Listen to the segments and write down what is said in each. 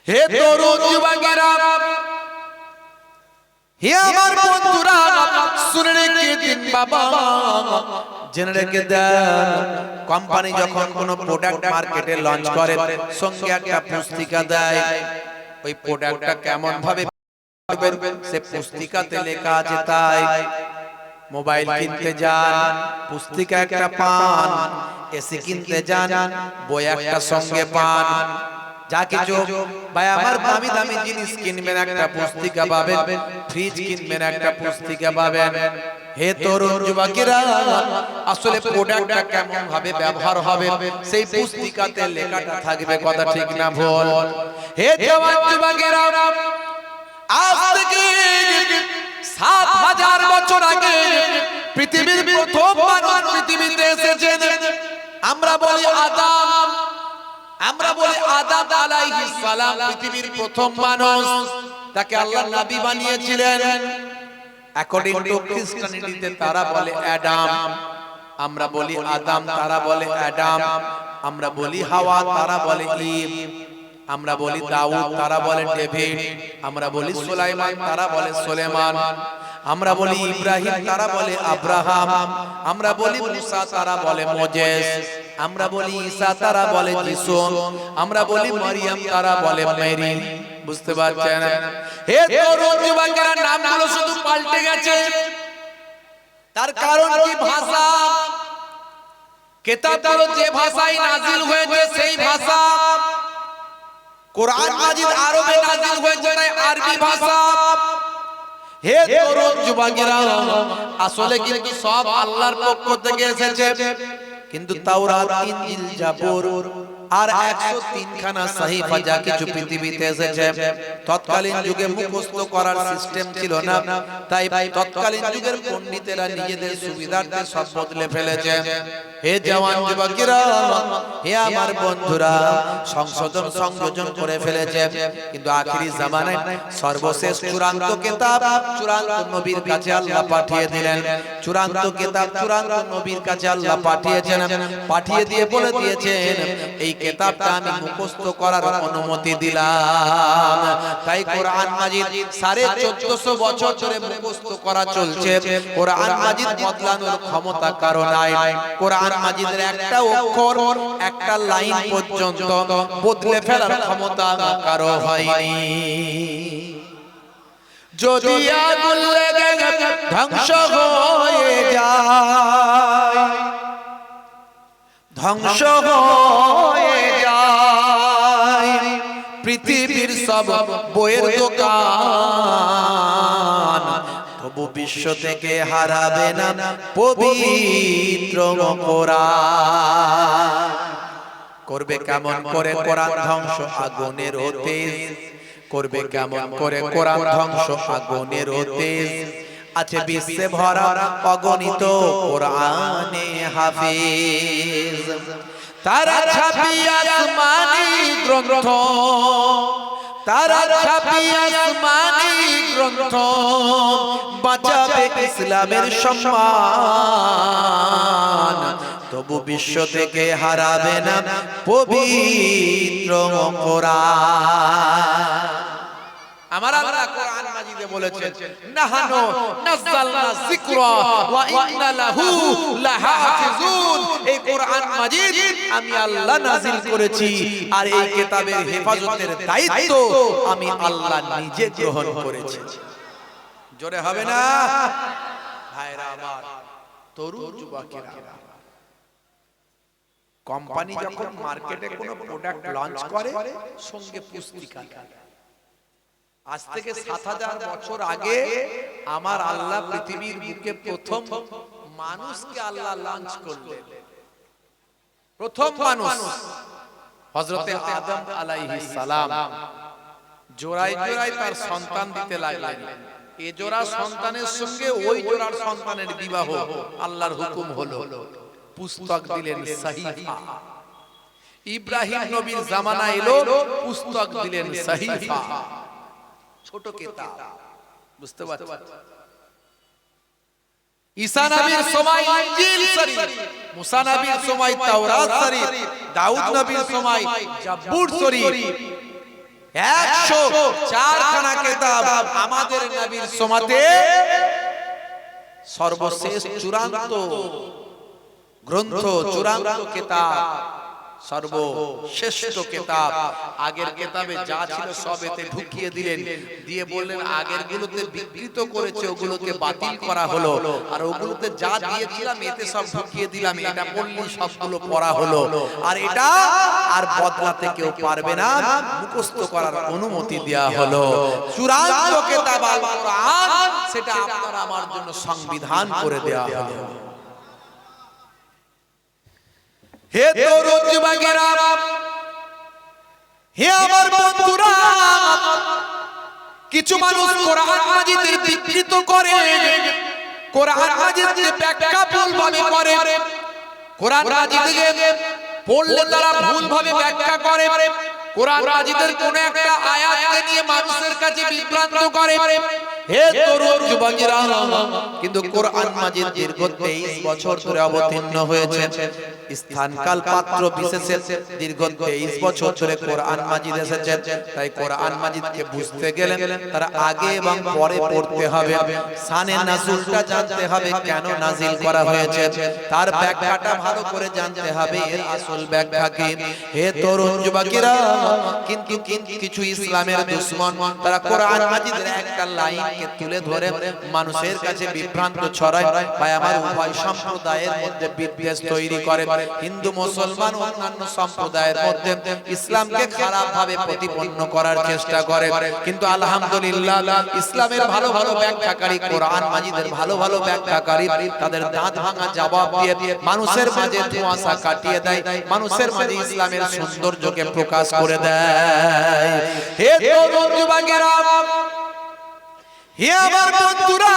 হে তরুণ যুবকেরা, হে আমার বন্ধুরা, শুনে রেখে দিন বাবা, জেনে রেখে দেন। কোম্পানি যখন কোনো প্রোডাক্ট মার্কেটে লঞ্চ করে, সঙ্গে একটা পুস্তিকা দেয়। ওই প্রোডাক্টটা কেমন ভাবে সে পুস্তিকাতে লেখা আছে। তাই মোবাইল কিনতে যান, পুস্তিকা একটা পান, এসি কিনতে যান, বই একটা সঙ্গে পান, যা কিছু ভাই আমার দামি দামি জিনিস কিনবেন একটা পুস্তিকা পাবেন, ফ্রিজ কিনবেন একটা পুস্তিকা পাবেন। হে তরুণ যুবকেরা, আসলে প্রোডাক্টটা কেমন ভাবে ব্যবহার হবে সেই পুস্তিকাতে লেখাটা থাকবে, কথা ঠিক না ভুল? হে জওয়ান যুবকেরা, আজ থেকে ৭,০০০ বছর আগে পৃথিবীর প্রথম মানুষ পৃথিবীতে এসেছেন। আমরা বলি আদম, আমরা বলি আদম আলাইহিস সালাম পৃথিবীর প্রথম মানুষ, তাকে আল্লাহ নবী বানিয়েছিলেন। অ্যাকর্ডিং টু খ্রিস্টানিটিতে তারা বলে অ্যাডাম, আমরা বলি আদম, তারা বলে অ্যাডাম। আমরা বলি হাওয়া, তারা বলে ঈভ। আমরা বলি দাউদ, তারা বলে ডেভিড। আমরা বলি সুলাইমান, তারা বলে সুলেমান। আমরা বলি ইব্রাহিম, তারা বলে আব্রাহাম। আমরা বলি মুসা, তারা বলে মোজেস। আমরা বলি ঈসা, তারা বলে যিশু। আমরা বলি মারিয়াম, তারা বলে মেরি। বুঝতে পারছেন? হে তরুণ যুবকেরা, নামগুলো শুধু পাল্টে গেছে। তার কারণ কি? ভাষা। কিতাবগুলো যে ভাষায় নাজিল হয়েছে সেই ভাষা। কোরআন মাজিদ আরবে নাজিল হয়েছে, তাই আরবি ভাষা। হে তরুণ যুবকেরা, আসলে কিন্তু সব আল্লাহর পক্ষ থেকে এসেছে, কিন্তু তাওরাত, ইনজিল, জাবুর আর 103 খানা সাহিফা যা কিছু পৃথিবীতে এসেছে, তৎকালীন যুগে মুখস্থ করার সিস্টেম ছিল না। তাই তৎকালীন যুগের পণ্ডিতেরা নিজেদের সুবিধার্থে সব বদলে ফেলেছে। হে জওয়ান যুবকেরা, হে আমার বন্ধুরা, সংশোধন সংযোজন করে ফেলেছে। কিন্তু আখিরি জামানায় সর্বশেষ চূড়ান্ত কিতাব চূড়ান্ত নবীর কাছে আল্লাহ পাঠিয়ে দিলেন। চূড়ান্ত কিতাব চূড়ান্ত নবীর কাছে আল্লাহ পাঠিয়েছেন, পাঠিয়ে দিয়ে বলে দিয়েছেন এই কিতাবটা আমি মুখস্থ করার অনুমতি দিলাম। তাই কোরআন মাজিদ 1450 বছর ধরে মুখস্থ করা চলছে। কোরআন মাজিদ বদলানোর ক্ষমতা কারো নাই। কোরআন মাজিদের একটা অক্ষর, একটা লাইন পর্যন্ত বদলে ফেলার ক্ষমতা কারো হয়নি। যদি আগুন লেগে ধ্বংস হয়ে যায়, ধ্বংস হয়ে যায় পৃথিবীর সব বইয়ের দোকান, তবু বিশ্ব থেকে হারাবে না পবিত্র কোরআন। করবে কেমন করে কোরআন ধ্বংস? আগুনের তেজ। করবে কেমন করে কোরআন ধ্বংস? আগুনের তেজ। আছে বিশ্বে ভরা অগণিত কোরআনে হাফেজ। তারা ছাপিয়ে আসমানি গ্রন্থ, তারা ছাপিয়ে আসমানি গ্রন্থ, বাঁচাবে ইসলামের সম্মান, তবু বিশ্ব থেকে হারাবে না পবিত্র কোরআন। আমার আল্লাহ কোরআন মাজিদে বলেছেন, নাহানু নাযালনা যিকরা ওয়া ইন্না লাহু লাহাফিজুন। এই কোরআন মাজিদ আমি আল্লাহ নাযিল করেছি, আর এই কিতাবের হেফাজতের দায়িত্ব আমি আল্লাহ নিজে গ্রহণ করেছি। জোরে হবে না ভাইরা আমার? তরুণ যুবকেরা, কোম্পানি যখন মার্কেটে কোনো প্রোডাক্ট লঞ্চ করে, সঙ্গে পুস্তিকা দেয়। আজ থেকে ৭,০০০ বছর আগে আমার আল্লাহ পৃথিবীর বুকে প্রথম মানুষকে আল্লাহ লঞ্চ করলেন। প্রথম মানুষ হযরতে আদম আলাইহিস সালাম জোড়ায় জোড়ায় তার সন্তান দিতে লাগলেন। এই জোড়া সন্তানের সঙ্গে ওই জোড়ার সন্তানের বিবাহ আল্লাহর হুকুম হলো। পুস্তক দিলেন সাহিফা। ইব্রাহিম নবীর জামানা এলো, পুস্তক দিলেন সাহিফা, ছোট কিতাব। বুঝতে পারছেন? ঈসা নবীর সময় ইনজিল শরীফ, মুসা নবীর সময় তাওরাত শরীফ, দাউদ নবীর সময় জাবুর শরীফ। 104 খানা কিতাব আমাদের নবীর সমাতে সর্বশেষ চূড়ান্ত গ্রন্থ, চূড়ান্ত কিতাব, সর্বশ্রেষ্ঠ কিতাব। আগের কিতাবে যা ছিল সব এতে ঢুকিয়ে দিলেন, দিয়ে বললেন আগের গুলোতে বিকৃত করেছে ওগুলোকে বাতিল করা হলো, আর ওগুলোতে যা দিয়েছিলাম এতে সব ঢুকিয়ে দিলাম, এটা বললি সবগুলো পড়া হলো, আর এটা আর বদলাতে কেউ পারবে না, মুখস্থ করার অনুমতি দেয়া হলো। চূড়ান্ত কিতাব আল কোরআন, সেটা আপনার আমার জন্য সংবিধান করে দেয়া হলো। হে তরুণ যুবকেরা, হে আমার বন্ধুরা, কিছু মানুষ কোরআন মাজিদের বিকৃত করে, কোরআন মাজিদের ব্যাখ্যা ভুলভাবে করে, কোরআন মাজিদকে পড়লে তারা ভুলভাবে ব্যাখ্যা করে, কোরআন মাজিদের কোন একটা আয়াতকে নিয়ে মানুষের কাছে বিভ্রান্ত করে। হে তরুণ যুবকেরা, কিন্তু কোরআন মাজিদ দীর্ঘ 23 বছর ধরে অবতীর্ণ হয়েছে, স্থান কাল পাত্র বিশেষে দীর্ঘ 23 বছর ধরে কোরআন মাজিদ এসেছে। তাই কোরআন মাজিদকে বুঝতে গেলে তার আগে এবং পরে পড়তে হবে, শানে নাজুলটা জানতে হবে, কেন নাজিল করা হয়েছে, তার ব্যাখ্যাটা ভালো করে জানতে হবে, এর আসল ব্যাখ্যা কি। হে তরুণ যুবকেরা, কিন্তু কিছু ইসলামের দুশমন তারা কোরআন মাজিদের একটা লাইনকে তুলে ধরে মানুষের কাছে বিভ্রান্ত ছড়ায়, ভাই আমার উভয় সম্প্রদায়ের মধ্যে বিদ্বেষ তৈরি করে, হিন্দু মুসলমান অন্যান্য সম্প্রদায়ের মধ্যে ইসলামকে খারাপ ভাবে প্রতিপন্ন করার চেষ্টা করে। কিন্তু আলহামদুলিল্লাহ ইসলামের ভালো ভালো ব্যাখ্যাকারী, কোরআন মাজিদের ভালো ভালো ব্যাখ্যাকারী তাদের দাঁত ভাঙা জবাব দিয়ে মানুষের মাঝে ধোঁয়াশা কাটিয়ে দেয়, মানুষের মাঝে ইসলামের সৌন্দর্যকে প্রকাশ করে দেয়। হে তরুণ যুবকেরা, হে আমার বন্ধুরা,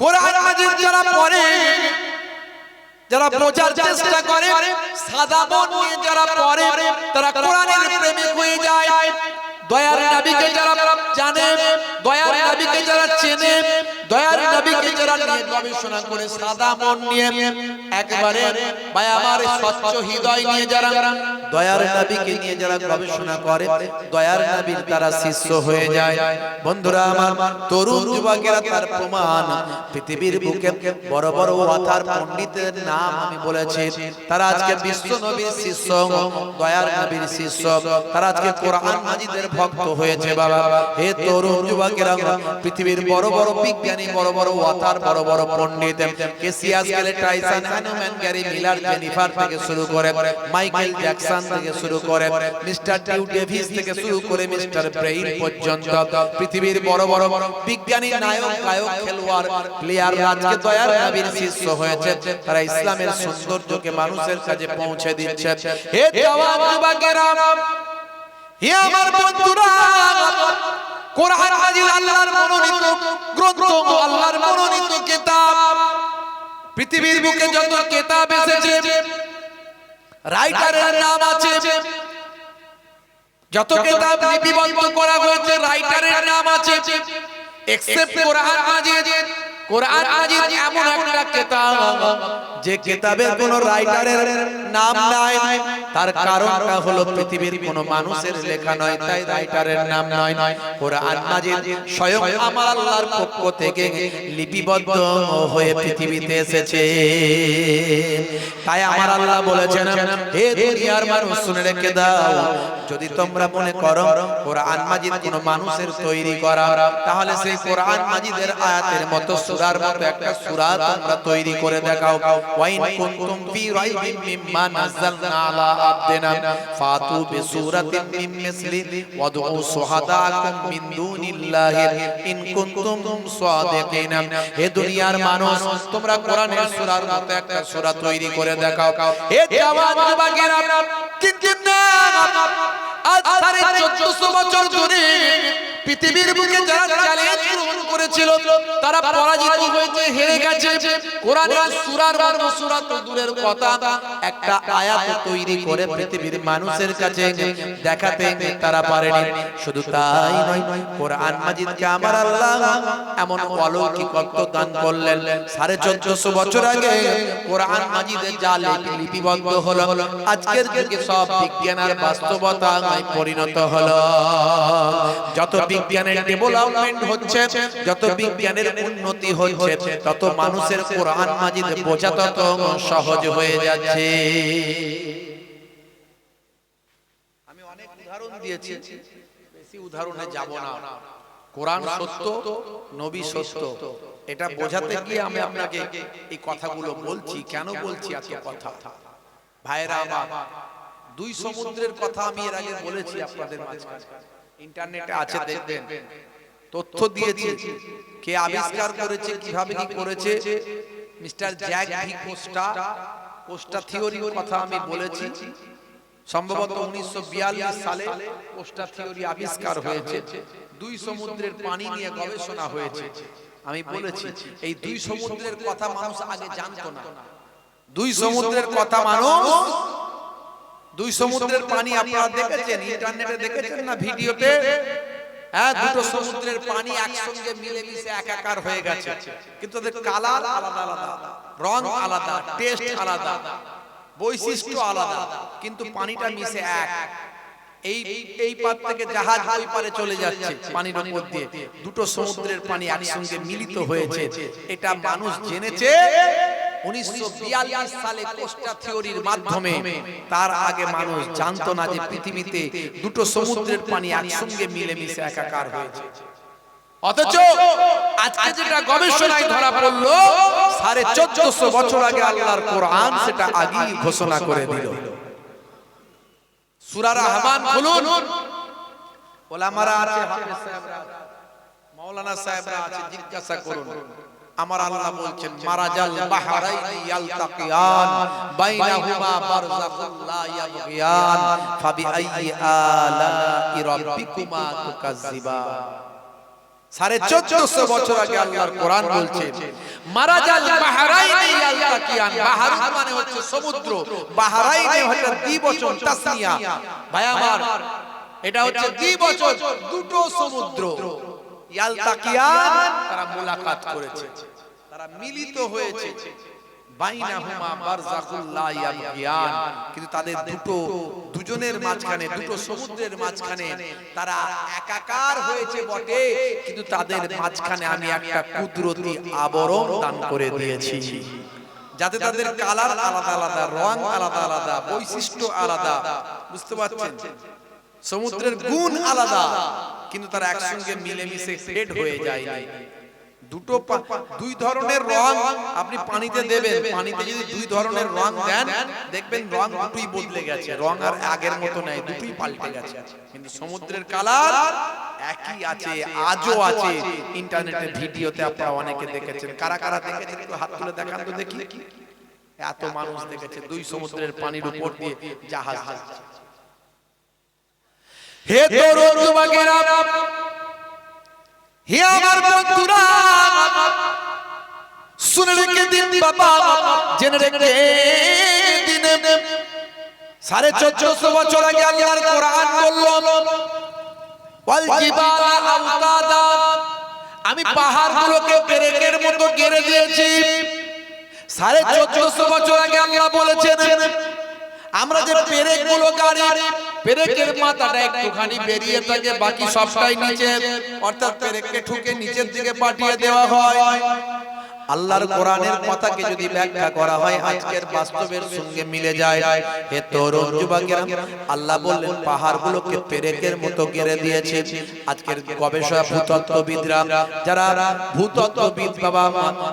কোরআন মাজিদ যারা পড়ে, যারা বোঝার চেষ্টা করে, সাদা মন নিয়ে যারা পড়ে, তারা কোরআনের প্রেমিক হয়ে যায়। দয়ার নবীকে যারা জানে, দয়ার নবীকে যারা চেনে, দয়ার নবীকে যারা নিয়ে গবেষণা করে সাদা মন নিয়ে একবারে ভাই আমার স্বচ্ছ হৃদয় নিয়ে যারা দয়ার নবীকে নিয়ে যারা গবেষণা করে, দয়ার নবীর তারা শিষ্য হয়ে যায়। বন্ধুরা আমার, তরুণ যুবকেরা, তার প্রমাণ পৃথিবীর বুকে বড় বড় ওয়াতার পণ্ডিতের নাম আমি বলেছি, তারা আজকে বিশ্ব নবীর শিষ্য, দয়ার নবীর শিষ্য, তারা আজকে কোরআন মাজিদের ভক্ত হয়েছে। বাবা, হে তরুণ যুবকেরা, পৃথিবীর বড় বড় বিজ্ঞানী, বড় বড় ওয়াতার, বড় বড় পণ্ডিত, কেসিয়াস গেলে Tyson, Hanuman, Gary Miller, Jennifer থেকে শুরু করে মাইকেল জ্যাকসন থেকে শুরু করে মিস্টার টিউ ডেভিস থেকে শুরু করে মিস্টার ব্রেইন পর্যন্ত পৃথিবীর বড় বড় বিজ্ঞানী, নায়ক, গায়ক, খেলোয়াড়, প্লেয়ার আজকে দয়ার নবীর শিষ্য হয়েছে। তারা ইসলামের সৌন্দর্যকে মানুষের কাছে পৌঁছে দিচ্ছে। হে জওয়ান যুবকেরা, হে আমার বন্ধুরা, কোরআন মাজিদ আল্লাহর মনোনীত গ্রন্থ, আল্লাহর মনোনীত কিতাব। পৃথিবীর বুকে যত কিতাব এসেছে, রাইটারের নাম আছে, যত কিতাব লিপিবদ্ধ করা হয়েছে রাইটারের নাম আছে, এক্সেপ্ট কোরআন মাজিদ। কোরআন মাজিদ এমন একটা কিতাব যে কিতাবের কোনো রাইটারের নাম নাই। তার কারণটা হলো পৃথিবীর কোনো মানুষের লেখা নয়, তাই রাইটারের নাম নয়। কোরআন মাজিদ স্বয়ং আমার আল্লাহর পক্ষ থেকে লিপিবদ্ধ হয়ে পৃথিবীতে এসেছে। তাই আমার আল্লাহ বলেছেন, হে দুনিয়ার মানুষ শুনে রেখে দাও, যদি তোমরা মনে করো কোরআন মাজিদ কোনো মানুষের তৈরি করা, তাহলে সেই কোরআন মাজিদের আয়াতের মতো সূরার মতো একটা সূরা তোমরা তৈরি করে দেখাও। ওয়াইন কুনতুম ফি রাইবিন মিম্মা নাযালনা আলা আবদিনা ফাতু বিসূরাতিন মিন মিসলি ওয়াদউ শুহাদাকুম মিন দুনিল্লাহি ইন কুনতুম সাদিকিন। হে দুনিয়ার মানুষ, তোমরা কোরআনের সূরার মতো একটা সূরা তৈরি করে দেখাও। হে জওয়ান যুবকেরা, কিন্তু না, আজ 1450 বছর ধরে পৃথিবীর বুকে যারা চ্যালেঞ্জ গ্রহণ করে করেছিল, তারা পরাজিত হয়েছে, হেরে গেছে। কোরআনের সূরার মতো সূরা তো দূরের কথা, একটা আয়াত তৈরি করে পৃথিবীর মানুষের কাছে দেখাতে তারা পারেনি। শুধু তাই নয়, কোরআন মাজিদকে আমার আল্লাহ এমন অলৌকিকত্ব দান করলেন, 1450 বছর আগে কোরআন মাজিদে যা লিপিবদ্ধ হলো, আজকের যুগে সব বিজ্ঞান আর বাস্তবতায় পরিণত হলো। যত বিজ্ঞানের ডেভেলপমেন্ট হচ্ছে, যত বিজ্ঞানের উন্নতি হচ্ছে, তত মানুষের কোরআন মাজিদ বোঝা তত সহজ হয়ে যাচ্ছে। আমি অনেক উদাহরণ দিয়েছি, বেশি উদাহরণে যাব না। কোরআন সত্য, নবী সত্য, এটা বোঝাতে গিয়ে আমি আপনাকে এই কথাগুলো বলছি। কেন বলছি এত কথা? ভাইরা আমার, দুই সমুদ্রের কথা আমি এর আগে বলেছি আপনাদের মাঝখানে, ইন্টারনেটে আছে, দেখবেন, তথ্য দিয়েছি। কে আবিষ্কার করেছে, কিভাবে কি করেছে, মিস্টার জ্যাক ভি কোস্টা থিওরির কথা আমি বলেছি। সম্ভবত 1942 সালে কোস্টা থিওরি আবিষ্কার হয়েছে। দুই সমুদ্রের পানি নিয়ে গবেষণা হয়েছে। আমি বলেছি এই দুই সমুদ্রের কথা মানুষ আগে জানতো না। দুই সমুদ্রের কথা মানুষ, দুই সমুদ্রের পানি আপনারা দেখেছেন, ইন্টারনেটে দেখেছেন না, ভিডিওতে? হ্যাঁ, দুটো সমুদ্রের পানি একসঙ্গে মিলেমিশে একাকার হয়ে গেছে, কিন্তু তাদের কালার আলাদা আলাদা, রং আলাদা, টেস্ট আলাদা, বৈশিষ্ট্য আলাদা, কিন্তু পানিটা মিশে এক। এই পার থেকে জাহাজ ওই পারে চলে যাচ্ছে পানির উপর দিয়ে, দুটো সমুদ্রের পানি একসঙ্গে মিলিত হয়েছে। এটা মানুষ জেনেছে 1942 সালে কোস্টা থিওরির মাধ্যমে। তার আগে মানুষ জানতো না যে পৃথিবীতে দুটো সমুদ্রের পানি একসঙ্গে মিলেমিশে একাকার হয়েছে। অথচ আজকে যেটা গবেষণায় ধরা পড়লো, 1450 বছর আগে আল্লাহর কোরআন সেটা আগেই ঘোষণা করে দিল। সূরা রহমান খুলুন, ওলামারা আছে, হাফেজ সাহেবরা, মাওলানা সাহেবরা আছে, জিজ্ঞাসা করুন। আমার আল্লাহ বলছেন, মারাজাল বাহরাইনি ইয়ালতাকিয়ান বাইনাহুমা বারযাখুন লা ইয়াবগিয়ান ফাবিআইয়ি আলাই রাব্বিকুমা তুকাজ্জিবান। 1450 বছর আগে আল্লাহর কোরআন বলছে, মারাজাল বাহরাইনি ইয়ালতাকিয়ান। বাহরুন মানে হচ্ছে সমুদ্র, বাহরাইনি হচ্ছে দ্বিবচন, তাসনিয়া। ভাই আমার, এটা হচ্ছে দ্বিবচন, দুটো সমুদ্র। ইয়ালতাকিয়ান, তারা মুলাকাত করেছে, তারা মিলিত হয়েছে। বাইনাহুমা বারযাখুন লা ইয়াবগিয়ান, কিন্তু তাদের দুজনের মাঝখানে, দুটো সমুদ্রের মাঝখানে তারা একাকার হয়েছে বটে, কিন্তু তাদের মাঝখানে আমি একটা কুদরতি আবরণ দান করে দিয়েছি, যাতে তাদের কালার আলাদা আলাদা, রং আলাদা আলাদা, বৈশিষ্ট্য আলাদা। বুঝতে পারছেন? সমুদ্রের গুণ আলাদা, কিন্তু তারা একসঙ্গে মিলেমিশে ফেড হয়ে যায়। দুই ধরনের রং আপনি পানিতে দেবেন, পানিতে যদি দুই ধরনের রং দেন, দেখবেন রং দুটোই বদলে গেছে, রং আর আগের মতো নাই, দুটোই পাল্টে গেছে। কিন্তু সমুদ্রের কালার একই আছে, আজও আছে। ইন্টারনেটে ভিডিওতে আপনারা অনেকে দেখেছেন। কারা কারা দেখেছেন একটু হাত তুলে দেখান তো দেখি। এত মানুষ দেখেছে দুই সমুদ্রের পানির উপর দিয়ে জাহাজ যাচ্ছে। হে তরুণ যুবকেরা, হে আমার বন্ধুরা, শুনে রেখে দিন বাবা, জেনে রেখে দিন। 1450 বছর আগে আল্লাহর কোরআন বলল, ওয়াল জিবালা আওতাদা, আমি পাহাড়গুলোকে পেরেকের মতো গেড়ে দিয়েছি। 1450 বছর আগে আল্লাহ বলেছেন, আমরা যে পেরেকগুলো গাড়ি, পেরেকের মাথাটা একটুখানি বেরিয়ে থাকে, বাকি সবটাই নিচে, অর্থাৎ পেরেককে ঠুকে নিচের দিকে পাঠিয়ে দেওয়া হয়। আল্লাহর কোরআনের কথাকে যদি ব্যাখ্যা করা হয় আজকের বাস্তবের সঙ্গে মিলে যায়। হে তরুণ যুবকেরা, আল্লাহ বললেন পাহাড়গুলোকে পেরেকের মতো গেড়ে দিয়েছে। আজকের গবেষক ভূতত্ত্ববিদরা, যারা ভূতত্ত্ববিদ বাবা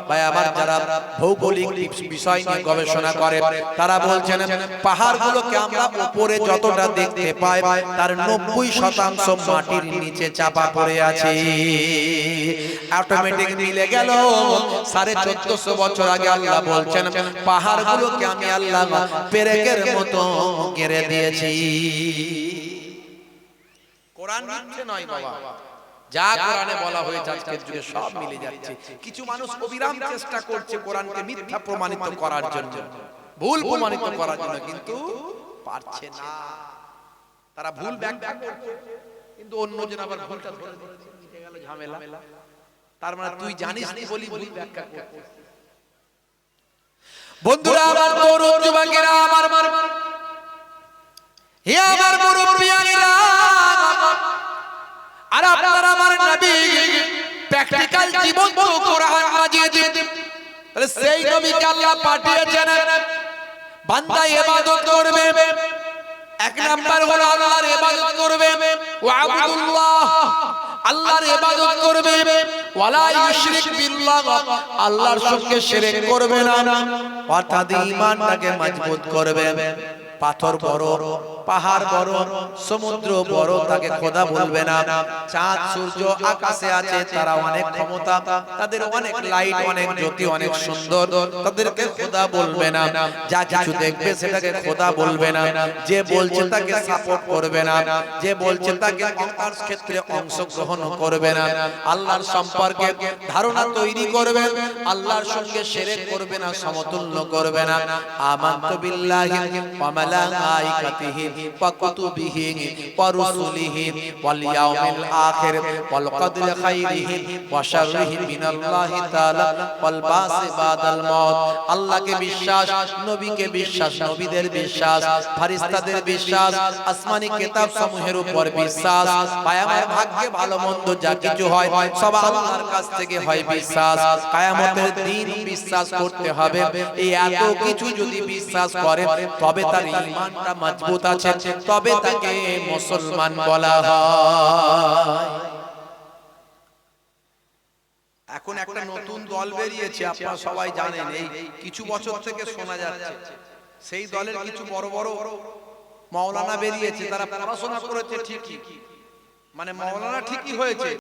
ভাই আমার, যারা ভৌগোলিক বিষয় নিয়ে গবেষণা করে, তারা বলছেন পাহাড়গুলোকে আমরা উপরে যতটা দেখতে পাই তার 90% মাটির নিচে চাপা পড়ে আছে। অটোমেটিক মিলে গেল। 1450 বছর আগে আল্লাহ বলছেন পাহাড়গুলোকে আমি আল্লাহ পেরেকের মতো গেড়ে দিয়েছি। কোরআন মিথ্যে নয় বাবা, যা কোরআনে বলা হয়েছে আজকের যুগে সব মিলে যাচ্ছে। কিছু মানুষ অবিরাম চেষ্টা করছে কোরআনকে মিথ্যা প্রমাণিত করার জন্য, ভুল প্রমাণিত করার জন্য, কিন্তু পারছে না। তারা ভুল ব্যাখ্যা করছে, কিন্তু অন্যজন আবার ভুলটা ধরে দিচ্ছে, মিটে গেল ঝামেলা। তার মানে তুই জানিস নি বলি ভুল ব্যাখ্যা করছিস। বন্ধুরা আমার, তরুণ যুবকেরা আমার, হে আমার মুরব্বিয়ানেরা, আর আপনারা আমার নবী প্র্যাকটিক্যাল জীবন তো কোরআন মাজিদ, তাহলে সেই নবীকে আল্লাহ পাঠিয়েছেন বান্দা ইবাদত করবে। এক নাম্বার হলো আল্লাহর ইবাদত করবে, ওয়া আবুদুল্লাহ, আল্লাহর ইবাদত করবে, ওয়ালা ইউশরিক বিল্লাহ, আল্লাহর সঙ্গে শিরক করবে না, অর্থাৎ ঈমানটাকে মজবুত করবে। পাথর বড়, পাহাড় বড়, সমুদ্র বড়, তাকে খোদা বলবে না। চাঁদ সূর্য আকাশে আছে, তারা অনেক ক্ষমতা, তাদের অনেক লাইট, অনেক জ্যোতি, অনেক সুন্দর, তাদেরকে খোদা বলবে না। যা কিছু দেখবে সেটাকে খোদা বলবে না। যে বলছে তাকে সাপোর্ট করবে না, যে বলছে তাকে তার ক্ষেত্রে অংশগ্রহণ করবে না। আল্লাহর সম্পর্কে ধারণা তৈরি করবে, আল্লাহর সঙ্গে শিরক করবে না, সমতুল্য করবে না। আমানতু বিল্লাহি ওয়া মালাইকাতিহি ওয়া কুতুবিহি ওয়া রুসুলিহি ওয়াল ইয়াউমিল আখির ওয়াল কদরি খাইরিহি ওয়া শাররিহি মিনাল্লাহি তাআলা ওয়াল বাসি বাদাল মাউত। আল্লাহকে বিশ্বাস, নবীকে বিশ্বাস, নবীদের বিশ্বাস, ফেরেশতাদের বিশ্বাস, আসমানি কিতাব সমূহের উপর বিশ্বাস, কিয়ামতের ভাগ্যে ভালো মন্দ যা কিছু হয় সব আল্লাহর কাছ থেকে হয় বিশ্বাস। কিয়ামতের দিন বিশ্বাস করতে হবে। এই এত কিছু যদি বিশ্বাস করে তবে তার ঈমানটা মজবুত আছে, তবে তাকে মুসলমান বলা হয়। এখন একটা নতুন দল বেরিয়েছে, আপনারা সবাই জানেন, এই কিছু বছর থেকে শোনা যাচ্ছে। সেই দলের কিছু বড় বড় মাওলানা বেরিয়েছে, তারা পড়াশোনা করেছে ঠিকই, মানে মাওলানা ঠিকই হয়েছে,